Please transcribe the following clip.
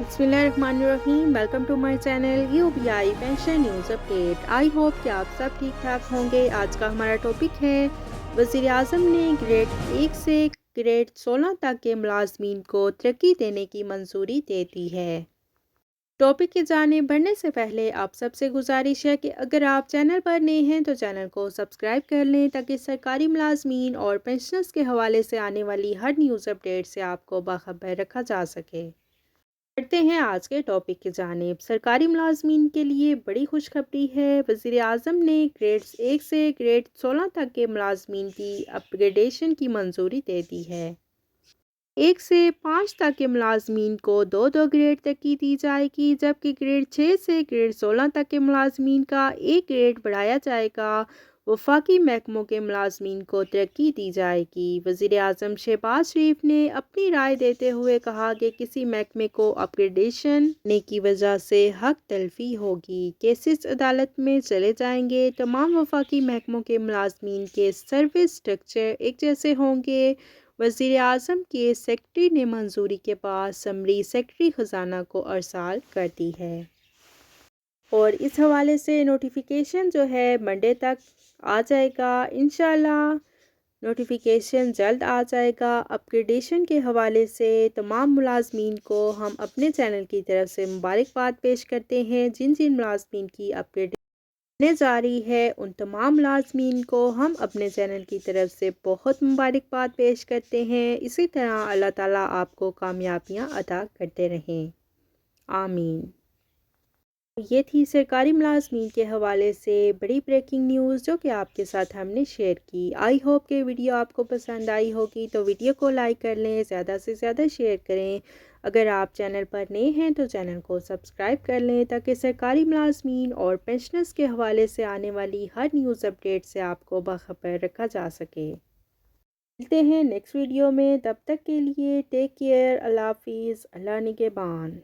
बिस्मिल्लाहिर्रहमानिर्रहीम। Welcome to my channel UBI pension news update. I hope कि आप सब ठीक ठाक होंगे। आज का हमारा टॉपिक है, वज़ीर आज़म ने ग्रेड 1 से ग्रेड 16 तक के मुलाजमीन को तरक्की देने की मंजूरी दे दी है। टॉपिक की जानिब बढ़ने से पहले आप सबसे गुजारिश है कि अगर आप चैनल पर नए हैं तो चैनल को सब्सक्राइब कर लें ताकि सरकारी मुलाजमीन और पेंशनर्स के हवाले से आने वाली हर न्यूज़ अपडेट से आपको बाखबर रखा जा सके। बढ़ते हैं आज के टॉपिक की जानिब। सरकारी मुलाजमीन के लिए बड़ी खुशखबरी है। वज़ीर आज़म ने ग्रेड्स 1 से ग्रेड 16 तक के मुलाजमीन की अपग्रेडेशन की मंजूरी दे दी है। 1 से 5 तक के मुलाजमीन को 2-2 ग्रेड तक की दी जाएगी, जबकि ग्रेड 6 से ग्रेड 16 तक के मुलाजमीन का 1 ग्रेड बढ़ाया जाएगा। वफाकी महकमों के मुलाजमीन को तरक्की दी जाएगी। वज़ीर आज़म शहबाज शरीफ ने अपनी राय देते हुए कहा कि किसी महकमे को अपग्रेडेशन ने की वजह से हक तलफी होगी, केसेस अदालत में चले जाएंगे। तमाम वफाकी महकमों के मुलाजमीन के सर्विस स्ट्रक्चर एक जैसे होंगे। वज़ीर आज़म के सेक्रेटरी ने मंजूरी के बाद समरी सेक्रेटरी ख़जाना को अरसाल कर दी है और इस हवाले से नोटिफिकेशन जो है मंडे तक आ जाएगा। इंशाल्लाह नोटिफिकेशन जल्द आ जाएगा। अपग्रेडेशन के हवाले से तमाम मुलाजमीन को हम अपने चैनल की तरफ से मुबारकबाद पेश करते हैं। जिन जिन मुलाजमीन की अपग्रेडेशन जा रही है उन तमाम मुलाजमीन को हम अपने चैनल की तरफ से बहुत मुबारकबाद पेश करते हैं। इसी तरह अल्लाह ताला आपको कामयाबियाँ अता करते रहें, आमीन। ये थी सरकारी मुलाजमीन के हवाले से बड़ी ब्रेकिंग न्यूज़ जो कि आपके साथ हमने शेयर की। आई होप कि वीडियो आपको पसंद आई होगी, तो वीडियो को लाइक कर लें, ज़्यादा से ज़्यादा शेयर करें। अगर आप चैनल पर नए हैं तो चैनल को सब्सक्राइब कर लें ताकि सरकारी मुलाजमीन और पेंशनर्स के हवाले से आने वाली हर न्यूज़ अपडेट से आपको बाखबर रखा जा सके। मिलते हैं नेक्स्ट वीडियो में, तब तक के लिए टेक केयर, अल्लाह हाफिज़, अल्लाह निगहबान।